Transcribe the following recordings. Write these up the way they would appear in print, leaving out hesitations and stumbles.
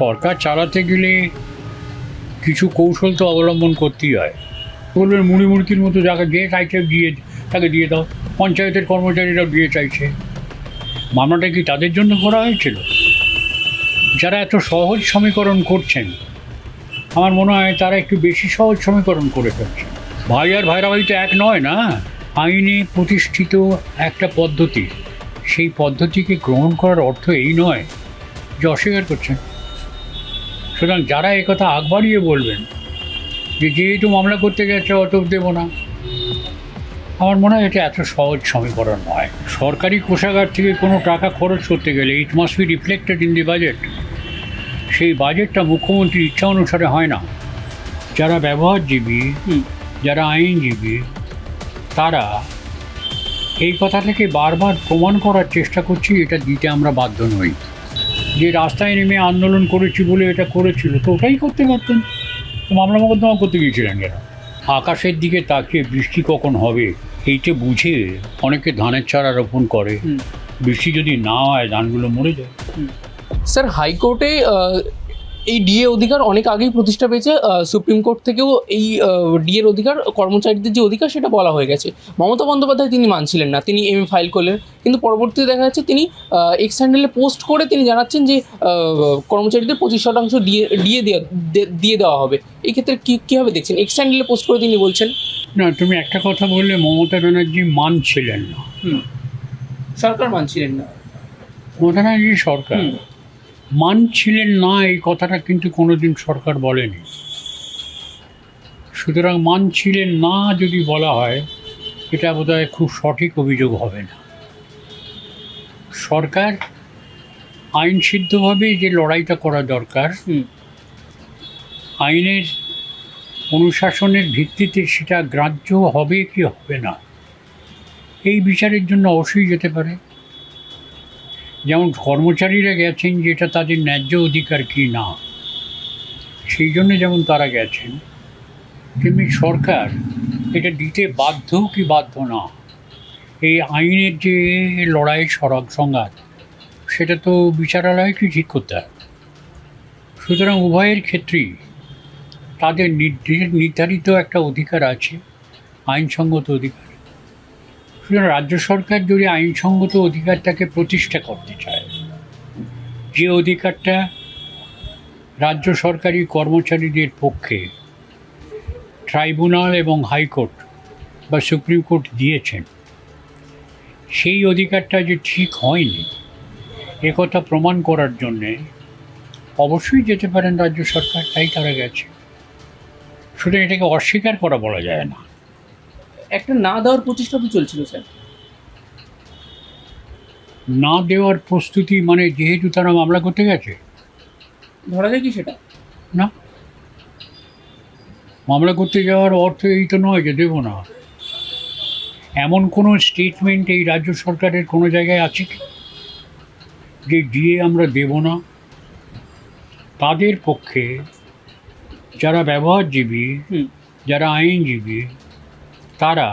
সরকার চালাতে গেলে কিছু কৌশল তো অবলম্বন করতেই হয়। বলবেন মুড়ি মুড়কির মতো যাকে যে চাইছে দিয়ে তাকে দিয়ে দাও। পঞ্চায়েতের কর্মচারীরাও দিয়ে চাইছে। মামলাটা কি তাদের জন্য করা হয়েছিল? যারা এত সহজ সমীকরণ করছেন, আমার মনে হয় তারা একটু বেশি সহজ সমীকরণ করে ফেলছে। ভাই আর ভাইরাভাই তো এক নয় না। আইনে প্রতিষ্ঠিত একটা পদ্ধতি, সেই পদ্ধতিকে গ্রহণ করার অর্থ এই নয় যে অস্বীকার করছেন। সুতরাং যারা একথা আগ বাড়িয়ে বলবেন যে যেহেতু মামলা করতে গেছে অত দেবো না, আমার মনে হয় এটা এত সহজ সমীকরণ নয়। সরকারি কোষাগার থেকে কোনো টাকা খরচ করতে গেলে it must be reflected in the budget. সেই বাজেটটা মুখ্যমন্ত্রীর ইচ্ছা অনুসারে হয় না। যারা ব্যবহারজীবী, যারা আইনজীবী, তারা এই কথাটাকে বারবার প্রমাণ করার চেষ্টা করছি এটা দিতে আমরা বাধ্য নই। যে রাস্তায় নেমে আন্দোলন করেছি বলে এটা করেছিল, তো ওটাই করতে পারতেন। তো মামলা মোকদ্দমা করতে গিয়েছিলেন কেন? আকাশের দিকে তাকিয়ে বৃষ্টি কখন হবে এইটা বুঝে অনেকে ধানের চারা রোপণ করে। বৃষ্টি যদি না হয় ধানগুলো মরে যায়। স্যার, হাইকোর্টে এই ডিএ অধিকার অনেক আগেই প্রতিষ্ঠা পেয়েছে। সুপ্রিম কোর্ট থেকেও এই ডিএর অধিকার, কর্মচারীদের যে অধিকার সেটা বলা হয়ে গেছে। মমতা বন্দ্যোপাধ্যায় তিনি মানছিলেন না, তিনি এমএ ফাইল করলেন, কিন্তু পরবর্তীতে দেখা যাচ্ছে তিনি এক্স হ্যান্ডেলে পোস্ট করে তিনি জানাচ্ছেন যে কর্মচারীদের 25% দিয়ে দেওয়া হবে। এই ক্ষেত্রে কীভাবে দেখছেন? এক্স হ্যান্ডেলে পোস্ট করে তিনি বলছেন। না, তুমি একটা কথা বললে মমতা ব্যানার্জি মানছিলেন না। সরকার মানছিলেন না। মমতা ব্যানার্জি সরকার মানছিলেন না, এই কথাটা কিন্তু কোনোদিন সরকার বলেনি। সুতরাং মানছিলেন না যদি বলা হয়, এটা বোধহয় খুব সঠিক অভিযোগ হবে না। সরকার আইনসিদ্ধভাবে যে লড়াইটা করা দরকার, আইনের অনুশাসনের ভিত্তিতে সেটা গ্রাহ্য হবে কি হবে না, এই বিচারের জন্য অবশ্যই যেতে পারে। যেমন কর্মচারীরা গেছেন যে এটা তাদের ন্যায্য অধিকার কি না, সেই জন্য যেমন তারা গেছেন, তেমনি সরকার এটা দিতে বাধ্য কি বাধ্য না, এই আইনের যে লড়াই সংঘাত, সেটা তো বিচারালয়কে ঠিক করতে হবে। সুতরাং উভয়ের ক্ষেত্রেই তাদের নির্ধারিত একটা অধিকার আছে, আইনসঙ্গত অধিকার। সুতরাং রাজ্য সরকার যদি আইনসঙ্গত অধিকারটাকে প্রতিষ্ঠা করতে চায়, যে অধিকারটা রাজ্য সরকারি কর্মচারীদের পক্ষে ট্রাইব্যুনাল এবং হাইকোর্ট বা সুপ্রিম কোর্ট দিয়েছেন, সেই অধিকারটা যে ঠিক হয়নি একথা প্রমাণ করার জন্যে অবশ্যই যেতে পারেন রাজ্য সরকার, তাই তারা গেছে। সুতরাং এটাকে অস্বীকার করা বলা যায় না। একটা না দেওয়ার প্রচেষ্টা তো চলছিল স্যার। না দেওয়ার প্রস্তুতি মানে যেহেতু তারা মামলা করতে গেছে, ধরা যায় কি সেটা? না, মামলা করতে যাওয়ার অর্থ এই তো নয় যে দেব না। এমন কোনো স্টেটমেন্ট এই রাজ্য সরকারের কোনো জায়গায় আছে কি যে দিয়ে আমরা দেব না? তাদের পক্ষে যারা ব্যবহারজীবী, যারা আইনজীবী, তারা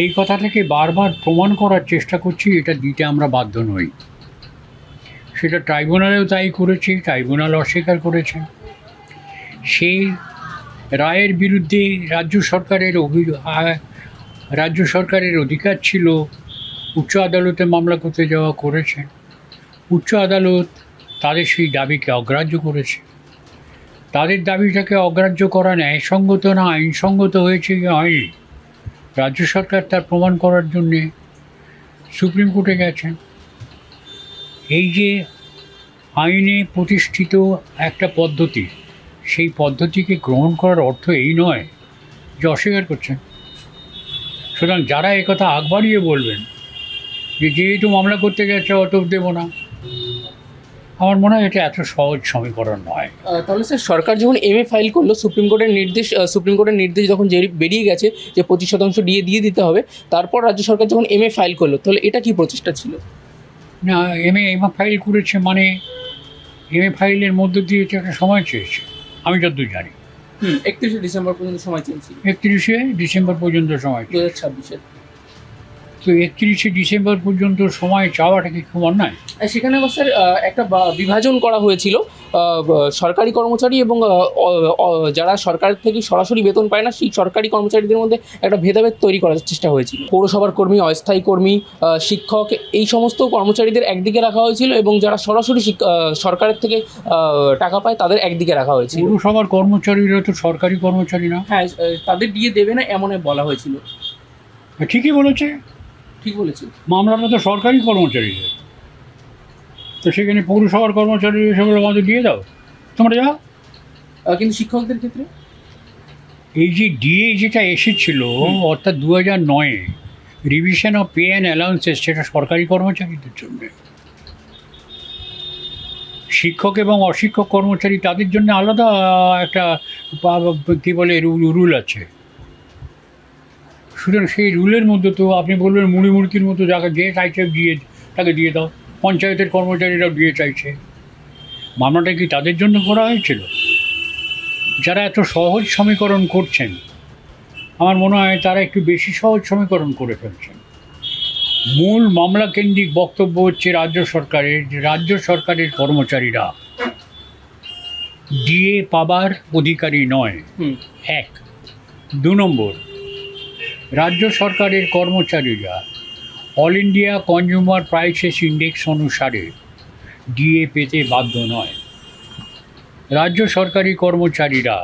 এই কথাটাকে বারবার প্রমাণ করার চেষ্টা করছি এটা দিতে আমরা বাধ্য নই। সেটা ট্রাইব্যুনালেও তাই করেছে, ট্রাইব্যুনাল অস্বীকার করেছেন। সেই রায়ের বিরুদ্ধে রাজ্য সরকারের অধিকার ছিল উচ্চ আদালতে মামলা করতে যাওয়া, করেছেন। উচ্চ আদালত তাদের সেই দাবিকে অগ্রাহ্য করেছে। তাদের দাবিটাকে অগ্রাহ্য করা ন্যায়সঙ্গত না আইনসঙ্গত হয়েছে কি হয়নি, রাজ্য সরকার তার প্রমাণ করার জন্যে সুপ্রিম কোর্টে গেছেন। এই যে আইনে প্রতিষ্ঠিত একটা পদ্ধতি, সেই পদ্ধতিকে গ্রহণ করার অর্থ এই নয় যে অস্বীকার করছেন। সুতরাং যারা একথা আগ বাড়িয়ে বলবেন যে যেহেতু মামলা করতে গেছে অত দেবো না, আমার মনে হয় এটা এত সহজ সমীকরণ নয়। তাহলে স্যার, সরকার যখন এমএ ফাইল করলো, সুপ্রিম কোর্টের নির্দেশ যখন বেরিয়ে গেছে যে 25% দিয়ে দিতে হবে, তারপর রাজ্য সরকার যখন এমএ ফাইল করলো, তাহলে এটা কি প্রচেষ্টা ছিল? না, এমএ ফাইল করেছে মানে এমএ ফাইলের মধ্য দিয়ে এটা একটা সময় চেয়েছে, আমি যতদূর জানি। 31শে ডিসেম্বর পর্যন্ত সময় চেয়েছিল। 31শে ডিসেম্বর পর্যন্ত সময়, 2026-এর। তো 31শে ডিসেম্বর পর্যন্ত সময় চাওয়াটা কি খুব অন্যায়? সেখানে আবার স্যার একটা বিভাজন করা হয়েছিল সরকারি কর্মচারী এবং যারা সরকার থেকে সরাসরি বেতন পায় না সেই সরকারি কর্মচারীদের মধ্যে একটা ভেদাভেদ তৈরি করার চেষ্টা হয়েছিল। পৌরসভার কর্মী, অস্থায়ী কর্মী, শিক্ষক, এই সমস্ত কর্মচারীদের একদিকে রাখা হয়েছিল এবং যারা সরাসরি সরকারের থেকে টাকা পায় তাদের একদিকে রাখা হয়েছিল। পৌরসভার কর্মচারীরা তো সরকারি কর্মচারী না। হ্যাঁ, তাদের দিয়ে দেবে না এমন বলা হয়েছিল। ঠিকই বলেছে, ঠিক বলেছি। মামলাটা তো সরকারি কর্মচারীদের, তো সেখানে পৌরসভার কর্মচারী এসে বলে আমাদের দিয়ে দাও, তোমরা যাও। কিন্তু শিক্ষকদের ক্ষেত্রে এই যে ডিএ যেটা এসেছিল, অর্থাৎ 2009-এ revision of pay and allowances, সেটা সরকারি কর্মচারীদের জন্য। শিক্ষক এবং অশিক্ষক কর্মচারী তাদের জন্য আলাদা একটা কী বলে রুল আছে। সুতরাং সেই রুলের মধ্যে তো আপনি বলবেন মুড়ি মুড়কির মতো যাকে যে চাইছে দিয়ে তাকে দিয়ে দাও। পঞ্চায়েতের কর্মচারীরাও দিয়ে চাইছে। মামলাটা কি তাদের জন্য করা হয়েছিল? যারা এত সহজ সমীকরণ করছেন, আমার মনে হয় তারা একটু বেশি সহজ সমীকরণ করে ফেলছেন। মূল মামলা কেন্দ্রিক বক্তব্য হচ্ছে রাজ্য সরকারের কর্মচারীরা ডিএ পাবার অধিকারী নয়, 1। 2 নম্বর, রাজ্য সরকারের কর্মচারীরা all India consumer prices index অনুসারে ডিএ পেতে বাধ্য নয়। রাজ্য সরকারি কর্মচারীরা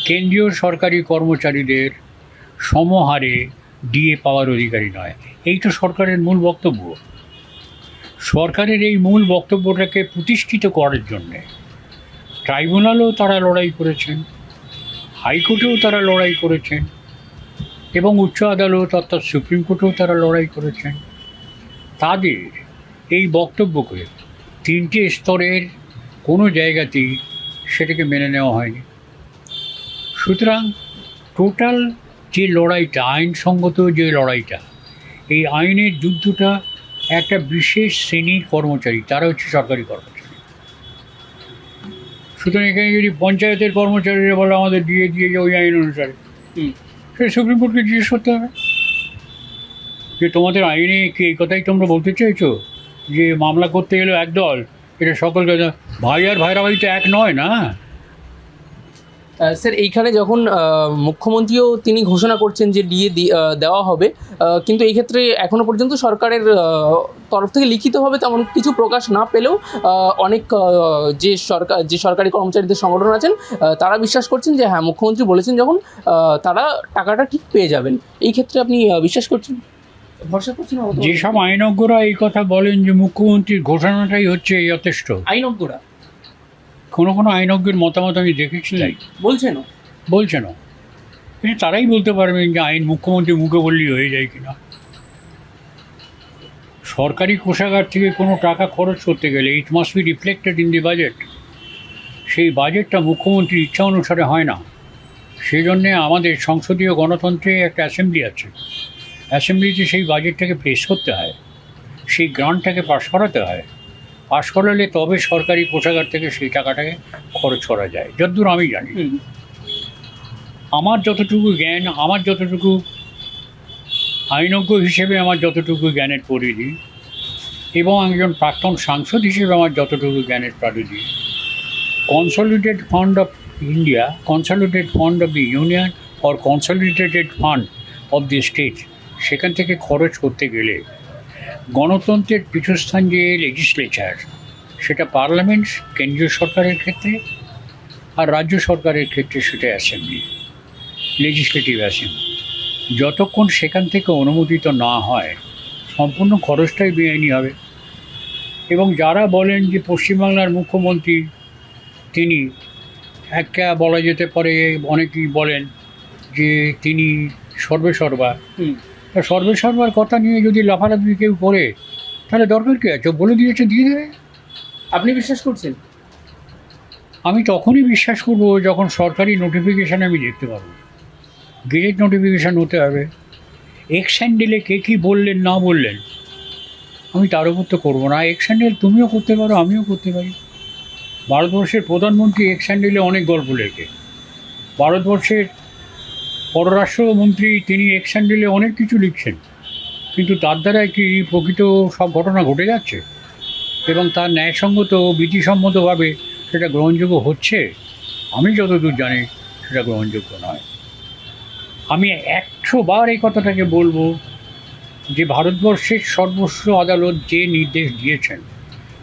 কেন্দ্রীয় সরকারি কর্মচারীদের সমহারে ডিএ পাওয়ার অধিকারী নয়। এই তো সরকারের মূল বক্তব্য। সরকারের এই মূল বক্তব্যটাকে প্রতিষ্ঠিত করার জন্যে ট্রাইব্যুনালেও তারা লড়াই করেছেন, হাইকোর্টেও তারা লড়াই করেছেন, এবং উচ্চ আদালত অর্থাৎ সুপ্রিম কোর্টেও তারা লড়াই করেছেন। তাদের এই বক্তব্যকে 3টে স্তরের কোনো জায়গাতেই সেটাকে মেনে নেওয়া হয়নি। সুতরাং টোটাল যে লড়াইটা, আইনসঙ্গত যে লড়াইটা, এই আইনের যুদ্ধটা একটা বিশেষ শ্রেণীর কর্মচারী, তারা হচ্ছে সরকারি কর্মচারী। সুতরাং এখানে যদি পঞ্চায়েতের কর্মচারীরা বলে আমাদের দিয়ে যে ওই আইন অনুসারে, সেটা সুপ্রিম কোর্টকে জিজ্ঞেস করতে হবে যে তোমাদের আইনে কি এই কথাই তোমরা বলতে চাইছো যে মামলা করতে গেলে একদল, এটা সকলকে, ভাই আর ভাইরাভাই তো এক নয় না। স্যার এইখানে যখন মুখ্যমন্ত্রীও তিনি ঘোষণা করছেন যে ডিএ দেওয়া হবে, কিন্তু এই ক্ষেত্রে এখনো পর্যন্ত সরকারের তরফ থেকে লিখিতভাবে তেমন কিছু প্রকাশ না পেলেও অনেক যে সরকারি কর্মচারীদের সংগঠন আছেন তারা বিশ্বাস করছেন যে হ্যাঁ, মুখ্যমন্ত্রী বলেছেন যখন তারা টাকাটা ঠিক পেয়ে যাবেন। এই ক্ষেত্রে আপনি বিশ্বাস করছেন, ভরসা করছেন? যেসব আইনজ্ঞরা এই কথা বলেন যে মুখ্যমন্ত্রীর ঘোষণাটাই হচ্ছে যথেষ্ট, আইনজ্ঞরা, কোনো আইনজ্ঞের মতামত আমি দেখেছি তাই বলছে না। এটা তারাই বলতে পারবেন যে আইন মুখ্যমন্ত্রী মুখে বললেই হয়ে যায় কিনা। সরকারি কোষাগার থেকে কোনো টাকা খরচ করতে গেলে it must be reflected in the budget. সেই বাজেটটা মুখ্যমন্ত্রীর ইচ্ছা অনুসারে হয় না। সেই জন্যে আমাদের সংসদীয় গণতন্ত্রে একটা অ্যাসেম্বলি আছে। অ্যাসেম্বলিতে সেই বাজেটটাকে পেশ করতে হয়, সেই গ্রান্টটাকে পাশ করাতে হয়। পাশ করালে তবে সরকারি কোষাগার থেকে সেই টাকাটাকে খরচ করা যায়, যতদূর আমি জানি। আমার যতটুকু জ্ঞান, আমার যতটুকু আইনজ্ঞ হিসেবে আমার যতটুকু জ্ঞানের পরিধি, এবং একজন প্রাক্তন সাংসদ হিসেবে আমার যতটুকু জ্ঞানের পরিধি, consolidated fund of India, consolidated fund of the union or consolidated fund of the state, সেখান থেকে খরচ করতে গেলে গণতন্ত্রের পীঠস্থান যে লেজিসলেচার, সেটা পার্লামেন্ট কেন্দ্রীয় সরকারের ক্ষেত্রে, আর রাজ্য সরকারের ক্ষেত্রে সেটা অ্যাসেম্বলি, লেজিসলেটিভ অ্যাসেম্বলি। যতক্ষণ সেখান থেকে অনুমোদিত না হয় সম্পূর্ণ খরচটাই বেআইনি হবে। এবং যারা বলেন যে পশ্চিমবাংলার মুখ্যমন্ত্রী তিনি একটা বলা যেতে পারে, অনেকেই বলেন যে তিনি সর্বেসর্বা, সর্বেসর্বার কথা নিয়ে যদি লাফালাফি কেউ করে তাহলে দরকার কী আছে? বলে দিয়েছে, দিয়ে দেবে। আপনি বিশ্বাস করছেন? আমি তখনই বিশ্বাস করব যখন সরকারি নোটিফিকেশান আমি দেখতে পাবো। গেজেট নোটিফিকেশান হতে হবে। এক্স হ্যান্ডেলে কে কী বললেন না বললেন আমি তার উপর তো করবো না। এক্স হ্যান্ডেল তুমিও করতে পারো, আমিও করতে পারি। ভারতবর্ষের প্রধানমন্ত্রী এক্স হ্যান্ডেলে অনেক গল্প লেখে। ভারতবর্ষের পররাষ্ট্রমন্ত্রী তিনি এক্স হ্যান্ডেলে অনেক কিছু লিখছেন। কিন্তু তার দ্বারাই কি প্রকৃত সব ঘটনা ঘটে যাচ্ছে এবং তার ন্যায়সঙ্গত বিধিসম্মতভাবে সেটা গ্রহণযোগ্য হচ্ছে? আমি যতদূর জানি সেটা গ্রহণযোগ্য নয়। আমি 100 বার এই কথাটাকে বলবো যে ভারতবর্ষের সর্বোচ্চ আদালত যে নির্দেশ দিয়েছেন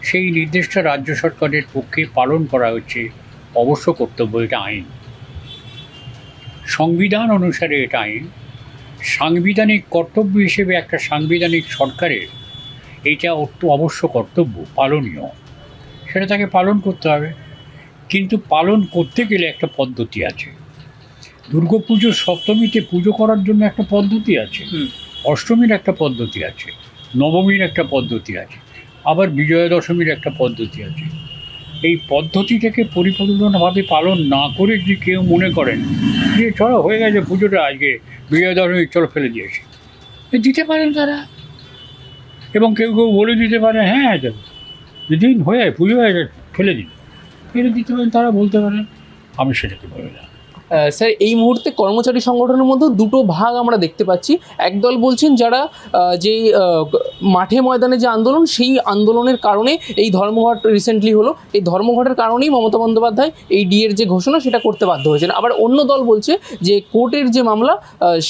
সেই নির্দেশটা রাজ্য সরকারের পক্ষে পালন করা হচ্ছে অবশ্য কর্তব্য। এটা আইন, সংবিধান অনুসারে এটা আইন। সাংবিধানিক কর্তব্য হিসেবে একটা সাংবিধানিক সরকারের এইটা অবশ্য কর্তব্য, পালনীয়, সেটা তাকে পালন করতে হবে। কিন্তু পালন করতে গেলে একটা পদ্ধতি আছে। দুর্গাপুজোর সপ্তমীতে পুজো করার জন্য একটা পদ্ধতি আছে, অষ্টমীর একটা পদ্ধতি আছে, নবমীর একটা পদ্ধতি আছে, আবার বিজয়া দশমীর একটা পদ্ধতি আছে। এই পদ্ধতিটাকে পরিপূর্ণভাবে পালন না করে যদি কেউ মনে করেন যে চলো হয়ে গেছে পুজোটা, আজকে বিজয়া দশমী চলো ফেলে দিয়েছে, দিতে পারেন তারা। এবং কেউ কেউ বলে দিতে পারে হ্যাঁ দিন হয়ে যায়, পুজো হয়ে যায়, ফেলে দিন, ফেলে দিতে পারেন, তারা বলতে পারেন। আমি সেটাকে বলে না। স্যার, এই মুহূর্তে কর্মচারী সংগঠনের মধ্যে দুটো ভাগ আমরা দেখতে পাচ্ছি। একদল বলছেন যারা যে মাঠে ময়দানে যে আন্দোলন, সেই আন্দোলনের কারণে এই ধর্মঘট রিসেন্টলি হলো, এই ধর্মঘটের কারণেই মমতা বন্দ্যোপাধ্যায় এই ডিএর যে ঘোষণা সেটা করতে বাধ্য হয়েছেন। আবার অন্য দল বলছে যে কোর্টের যে মামলা,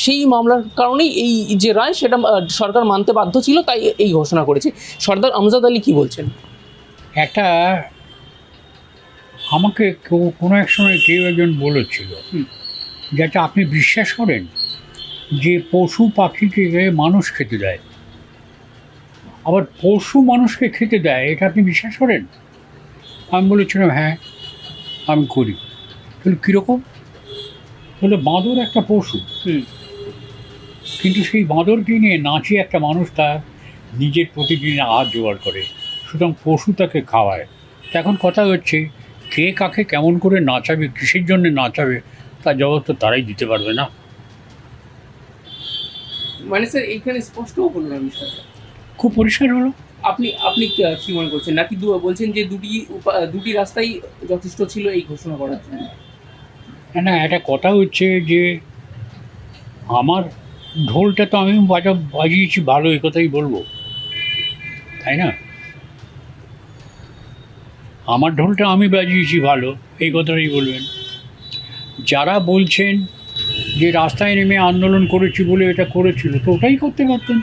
সেই মামলার কারণেই এই যে রায় সেটা সরকার মানতে বাধ্য ছিল, তাই এই ঘোষণা করেছে। সর্দার আমজাদ আলী কী বলছেন? একটা আমাকে কোনো এক সময় কেউ একজন বলেছিল যেটা আপনি বিশ্বাস করেন যে পশু পাখিকে মানুষ খেতে দেয়, আবার পশু মানুষকে খেতে দেয়, এটা আপনি বিশ্বাস করেন? আমি বলেছিলাম হ্যাঁ আমি করি। তাহলে কীরকম? তাহলে বাঁদর একটা পশু, কিন্তু সেই বাঁদরকে নিয়ে নাচিয়ে একটা মানুষ তার নিজের প্রতিদিন আহার জোগাড় করে, সুতরাং পশু তাকে খাওয়ায়। তা এখন কথা হচ্ছে কে কাকে কেমন করে নাচাবে, কিসের জন্য নাচাবে, তার জবাব তো তারাই দিতে পারবে না। মানে স্যার এইখানে স্পষ্ট বললাম বিষয়টা খুব পরিষ্কার হলো। আপনি আপনি কি মনে করছেন, নাকি বলছেন যে দুটি রাস্তাই যথেষ্ট ছিল এই ঘোষণা করার জন্য? না, একটা কথা হচ্ছে যে আমার ঢোলটা তো আমি বাজিয়েছি ভালো, এই কথাই বলবো, তাই না? আমার ঢোলটা আমি বাজিয়েছি ভালো, এই কথাটাই বলবেন। যারা বলছেন যে রাস্তায় নেমে আন্দোলন করেছি বলে এটা করেছিল, তো ওটাই করতে পারতেন,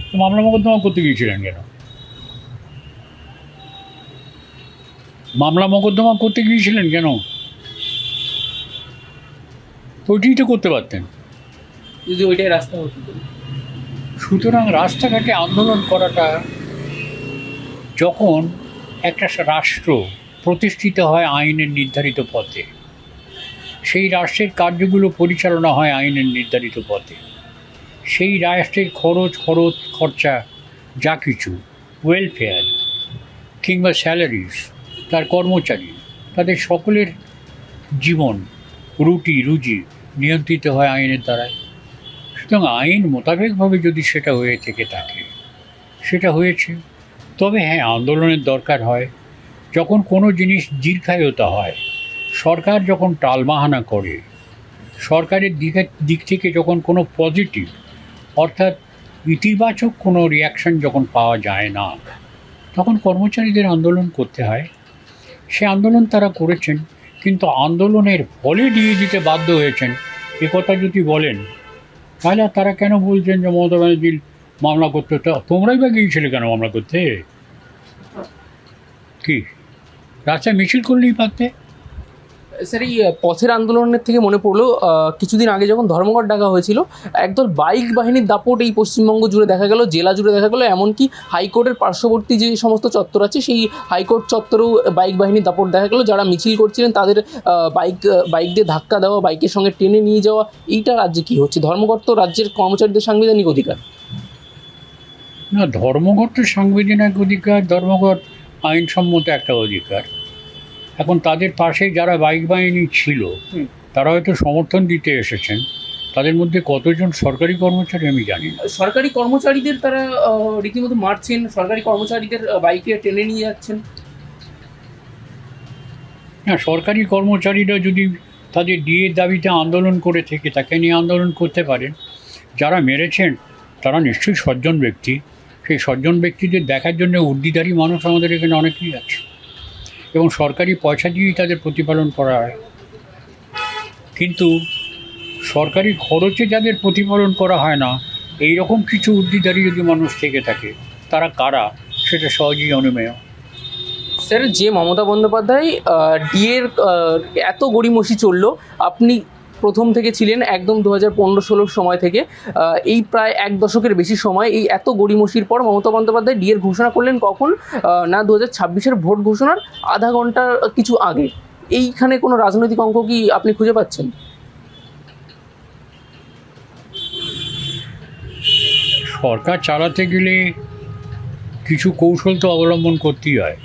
তো মামলা মোকদ্দমা করতে গিয়েছিলেন কেন? মামলা মোকদ্দমা করতে গিয়েছিলেন কেন? ওইটাই তো করতে পারতেন যদি ওইটাই রাস্তা হতো। সুতরাং রাস্তাঘাটে আন্দোলন করাটা, যখন একটা রাষ্ট্র প্রতিষ্ঠিত হয় আইনের নির্ধারিত পথে, সেই রাষ্ট্রের কার্যগুলো পরিচালনা হয় আইনের নির্ধারিত পথে, সেই রাষ্ট্রের খরচা যা কিছু, ওয়েলফেয়ার কিংবা স্যালারিজ, তার কর্মচারী, তাদের সকলের জীবন রুজি নিয়ন্ত্রিত হয় আইনের দ্বারাই। সুতরাং আইন মোতাবেকভাবে যদি সেটা হয়ে থেকে থাকে, সেটা হয়েছে। তবে হ্যাঁ, আন্দোলনের দরকার হয় যখন কোনো জিনিস দীর্ঘায়িত হয়, সরকার যখন টালবাহানা করে, সরকারের দিক থেকে যখন কোনো পজিটিভ অর্থাৎ ইতিবাচক কোনো রিয়াকশান যখন পাওয়া যায় না, তখন কর্মচারীদের আন্দোলন করতে হয়। সে আন্দোলন তারা করেছেন, কিন্তু আন্দোলনের ফলে দিয়ে দিতে বাধ্য হয়েছেন এ কথা যদি বলেন, তাহলে আর তারা কেন বলছেন যে মমতা ব্যানার্জির মামলা করতে? তোমরাই বা গিয়েছিলে কেন মামলা করতে? কি রাস্তায় মিছিল করলেই পারতে? স্যার, এই পথের আন্দোলনের থেকে মনে পড়লো, কিছুদিন আগে যখন ধর্মঘট ডাকা হয়েছিল, একদল বাইক বাহিনীর দাপট এই পশ্চিমবঙ্গ জুড়ে দেখা গেল, জেলা জুড়ে দেখা গেল, এমনকি হাইকোর্টের পার্শ্ববর্তী যে সমস্ত চত্বর আছে সেই হাইকোর্ট চত্বরেও বাইক বাহিনীর দাপট দেখা গেল। যারা মিছিল করছিলেন তাদের বাইক দিয়ে ধাক্কা দেওয়া, বাইকের সঙ্গে টেনে নিয়ে যাওয়া। এইটা রাজ্যে কী হচ্ছে? ধর্মঘট তো রাজ্যের কর্মচারীদের সাংবিধানিক অধিকার। না, ধর্মঘট তো সাংবিধানিক অধিকার, ধর্মঘট আইনসম্মত একটা অধিকার। এখন তাদের পাশে যারা বাইক বাহিনী ছিল তারা হয়তো সমর্থন দিতে এসেছেন, তাদের মধ্যে কতজন সরকারি কর্মচারী আমি জানি না। সরকারি কর্মচারীদের তারা রীতিমতো মারছেন, সরকারি কর্মচারীদের বাইকে টেনে নিয়ে যাচ্ছেন। না, সরকারি কর্মচারীরা যদি তাদের ডিএর দাবিতে আন্দোলন করে থেকে তাকে নিয়ে আন্দোলন করতে পারেন, যারা মেরেছেন তারা নিশ্চয়ই সজ্জন ব্যক্তি। সেই সজ্জন ব্যক্তিদের দেখার জন্য উর্দিধারী মানুষ আমাদের এখানে অনেকেই আছে, এবং সরকারি পয়সা দিয়েই তাদের প্রতিপালন করা হয়। কিন্তু সরকারি খরচে যাদের প্রতিপালন করা হয় না, এই রকম কিছু উর্দিধারী যদি মানুষ থেকে থাকে, তারা কারা সেটা সহজেই অনুমেয়। স্যার, যে মমতা বন্দ্যোপাধ্যায় ডিএর এত গড়িমসি চললো, আপনি প্রথম থেকে ছিলেন একদম 2015-16 সময় থেকে, এই প্রায় এক দশকের বেশি সময় এই এত গড়িমসির পর মমতা বন্দ্যোপাধ্যায় ডিএর ঘোষণা করলেন কখন? না 2026-এর ভোট ঘোষণার আধা ঘন্টা কিছু আগে। এইখানে কোনো রাজনৈতিক অঙ্ক কি আপনি খুঁজে পাচ্ছেন? সরকার চালাতে গেলে কিছু কৌশল তো অবলম্বন করতেই হয়,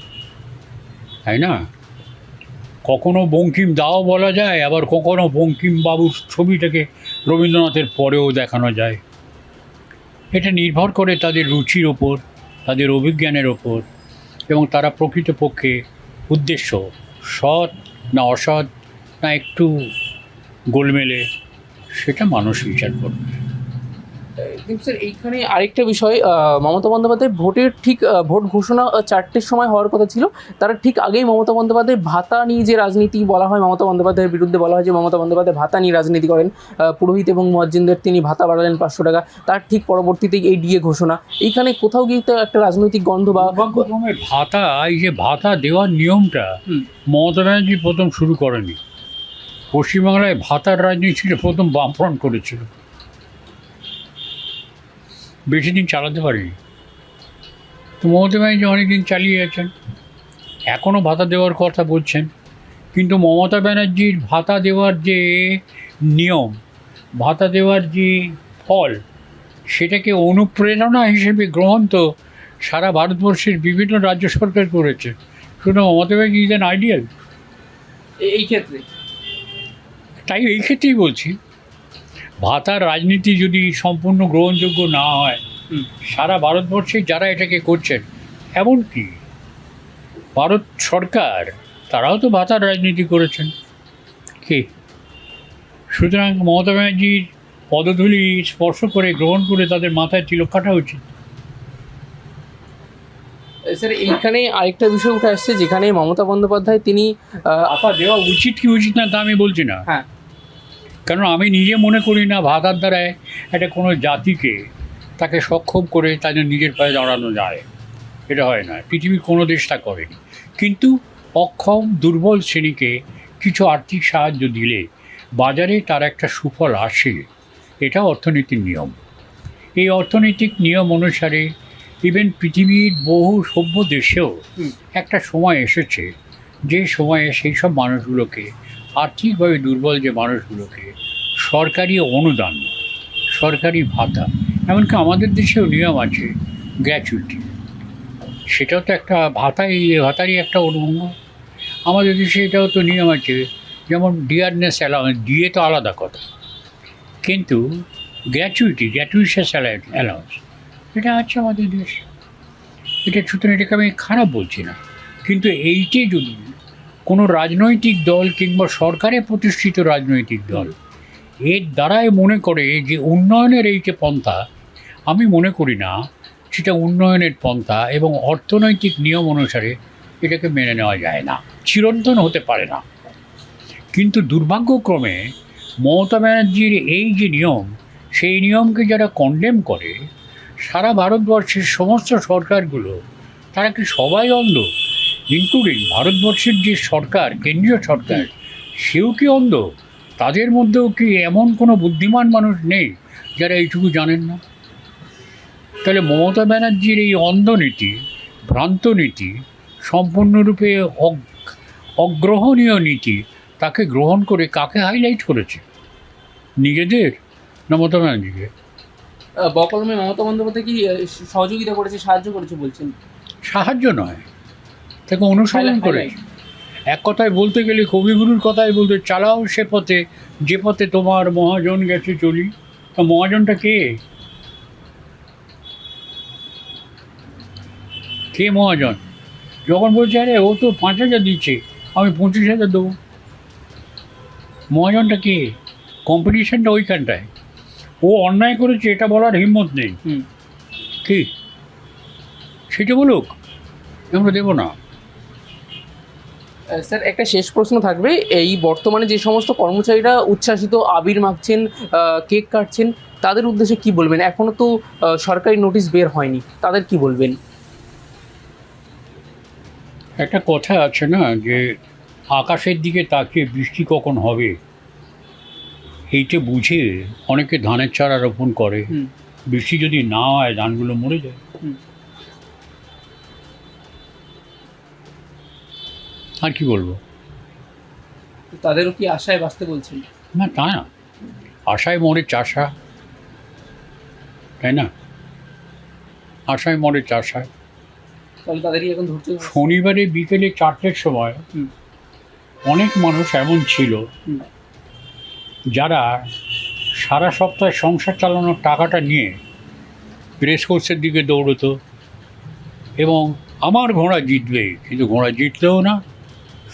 তাই না? কখনো বঙ্কিম দাও বলা যায়, আবার কখনো বঙ্কিম বাবুর ছবিটাকে রবীন্দ্রনাথের পরেও দেখানো যায়। এটা নির্ভর করে তাদের রুচির ওপর, তাদের অভিজ্ঞানের ওপর, এবং তারা প্রকৃতপক্ষে উদ্দেশ্য সৎ না অসৎ না একটু গোলমেলে, সেটা মানুষ বিচার করবে। কিন্তু স্যার, এইখানে আরেকটা বিষয়, মমতা বন্দ্যোপাধ্যায় ভোটের ঠিক ভোট ঘোষণা 4টের সময় হওয়ার কথা ছিল, তার ঠিক আগেই মমতা বন্দ্যোপাধ্যায় ভাতা নিয়ে যে রাজনীতি বলা হয়, মমতা বন্দ্যোপাধ্যায়ের বিরুদ্ধে বলা হয় যে মমতা বন্দ্যোপাধ্যায় ভাতা নিয়ে রাজনীতি করেন, পুরোহিত এবং মুয়াজ্জিনদের তিনি ভাতা বাড়ালেন 500 টাকা, তার ঠিক পরবর্তীতেই এই ডিএ ঘোষণা। এইখানে কোথাও গিয়ে তো একটা রাজনৈতিক গন্ধ বা দুর্ভাগ্যক্রমে ভাতা, এই যে ভাতা দেওয়ার নিয়মটা মমতা ব্যানার্জি প্রথম শুরু করেনি। পশ্চিমবাংলায় ভাতার রাজনীতিটা প্রথম বামফ্রন্ট করেছিল, বেশি দিন চালাতে পারেনি। তো মমতা ব্যানার্জি অনেকদিন চালিয়ে গেছেন, এখনও ভাতা দেওয়ার কথা বলছেন। কিন্তু মমতা ব্যানার্জির ভাতা দেওয়ার যে নিয়ম, ভাতা দেওয়ার যে ফল, সেটাকে অনুপ্রেরণা হিসেবে গ্রহণ তো সারা ভারতবর্ষের বিভিন্ন রাজ্য সরকার করেছে। শুধু Mamata Banerjee is an ideal. এই ক্ষেত্রে তাই এই ক্ষেত্রেই বলছি, ভাতার রাজনীতি যদি সম্পূর্ণ গ্রহণযোগ্য না হয়, সারা ভারতবর্ষে যারা এটাকে করছেন, এমনকি ভারত সরকার, তারাও তো ভাতার রাজনীতি করেছেন। কে? সুতরাং মমতা ব্যানার্জির পদধূলি স্পর্শ করে গ্রহণ করে তাদের মাথায় তিলক কাটা উচিত। স্যার, এইখানে আরেকটা বিষয় উঠে আসছে, যেখানে মমতা বন্দ্যোপাধ্যায় তিনি ভাতা দেওয়া উচিত কি উচিত না তা আমি বলছি না। হ্যাঁ, কারণ আমি নিজে মনে করি না ভাতার দ্বারায় একটা কোনো জাতিকে তাকে সক্ষম করে তাদের নিজের পায়ে দাঁড়ানো যায়। এটা হয় না, পৃথিবীর কোনো দেশ তা করেনি। কিন্তু অক্ষম দুর্বল শ্রেণীকে কিছু আর্থিক সাহায্য দিলে বাজারে তার একটা সুফল আসে, এটা অর্থনীতির নিয়ম। এই অর্থনৈতিক নিয়ম অনুসারে ইভেন পৃথিবীর বহু সভ্য দেশেও একটা সময় এসেছে, যে সময়ে সেই সব মানুষগুলোকে, আর্থিকভাবে দুর্বল যে মানুষগুলোকে সরকারি অনুদান, সরকারি ভাতা, এমনকি আমাদের দেশেও নিয়ম আছে গ্র্যাচুইটি, সেটাও তো একটা ভাতারই একটা অনুভঙ্গ। আমাদের দেশে এটাও তো নিয়ম আছে, যেমন ডিয়ারনেস অ্যালাউন্স, ডিএ তো আলাদা কথা, কিন্তু গ্র্যাচুইটিয়াস অ্যালাউন্স এটা আছে আমাদের দেশে। এটা সুতরাং এটাকে আমি খারাপ বলছি না, কিন্তু এইটি যদি কোনো রাজনৈতিক দল কিংবা সরকারে প্রতিষ্ঠিত রাজনৈতিক দল এর দ্বারাই মনে করে যে উন্নয়নের এই যে পন্থা, আমি মনে করি না সেটা উন্নয়নের পন্থা, এবং অর্থনৈতিক নিয়ম অনুসারে এটাকে মেনে নেওয়া যায় না, চিরন্তন হতে পারে না। কিন্তু দুর্ভাগ্যক্রমে মমতা ব্যানার্জির এই যে নিয়ম, সেই নিয়মকে যারা কন্ডেম করে, সারা ভারতবর্ষের সমস্ত সরকারগুলো, তারা কি সবাই অন্ধ? ইনক্লুডিং ভারতবর্ষের যে সরকার, কেন্দ্রীয় সরকার, সেও কি অন্ধ? তাদের মধ্যেও কি এমন কোনো বুদ্ধিমান মানুষ নেই যারা এইটুকু জানেন না? তাহলে মমতা ব্যানার্জির এই অন্ধনীতি, ভ্রান্ত নীতি, সম্পূর্ণরূপে অগ্রহণীয় নীতি, তাকে গ্রহণ করে কাকে হাইলাইট করেছে? নিজেদের না মমতা ব্যানার্জিকে? বকলমে মমতা বন্দ্যোপাধ্যায় কি সহযোগিতা করেছে, সাহায্য করেছে বলছেন? সাহায্য নয়, তাকে অনুসরণ করে। এক কথায় বলতে গেলে, কবিগুরুর কথায় বলতে, চালাও সে পথে যে পথে তোমার মহাজন গেছে চলি। মহাজনটা কে? কে মহাজন? যখন বলছে আরে ও তো 5,000 দিচ্ছে, আমি 25,000 দেবো, মহাজনটা কে? কম্পিটিশনটা ওইখানটায়। ও অন্যায় করেছে এটা বলার হিম্মত নেই, হুম। কি সেটা বলুক, আমরা দেবো না। স্যার একটা শেষ প্রশ্ন থাকবে, এই বর্তমানে যে সমস্ত কর্মচারীরা উচ্ছ্বাসিত আবির মাখছেন, কেক কাটছেন, তাদের উদ্দেশ্যে কি বলবেন? এখনো তো সরকারি নোটিশ বের হয়নি, তাদের কি বলবেন? একটা কথা আছে না যে আকাশের দিকে তাকিয়ে বৃষ্টি কখন হবে এইটা বুঝে অনেকে ধানের চারা রোপণ করে। হুম। বৃষ্টি যদি না হয় ধানগুলো মরে যায়। হুম। আর কি বলবো? তো তাদেরও কি আশায় বাঁচতে বলছেন? না তা না, আশায় মরে চাষা, তাই না? আশায় মরে চাষায়। তাহলে তাদেরই এখন ধৈর্য ধরা। শনিবারে বিকেলে 4টের সময় হুম। অনেক মানুষ এমন ছিল হুম। যারা সারা সপ্তাহে সংসার চালানোর টাকাটা নিয়ে রেসকোর্সের দিকে দৌড়তো এবং আমার ঘোড়া জিতবে, কিন্তু ঘোড়া জিতলেও না,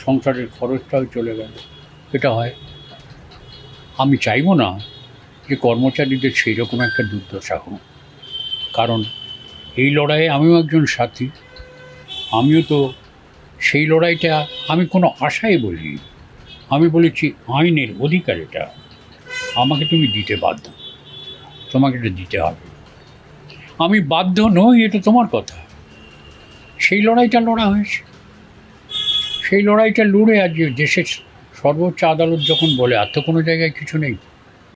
সংসারের খরচটাও চলে গেল। এটা হয়। আমি চাইবো না যে কর্মচারীদের সেই রকম একটা দুর্দশা হোক, কারণ এই লড়াইয়ে আমিও একজন সাথী। আমিও তো সেই লড়াইটা আমি কোনো আশায় বলি, আমি বলেছি আইনের অধিকার এটা, আমাকে তুমি দিতে বাধ্য, তোমাকে এটা দিতে হবে। আমি বাধ্য নই, এটা তোমার কথা। সেই লড়াইটা লড়া হয়েছে, সেই লড়াইটা লড়ে আজ দেশের সর্বোচ্চ আদালত যখন বলে আর তো কোনো জায়গায় কিছু নেই,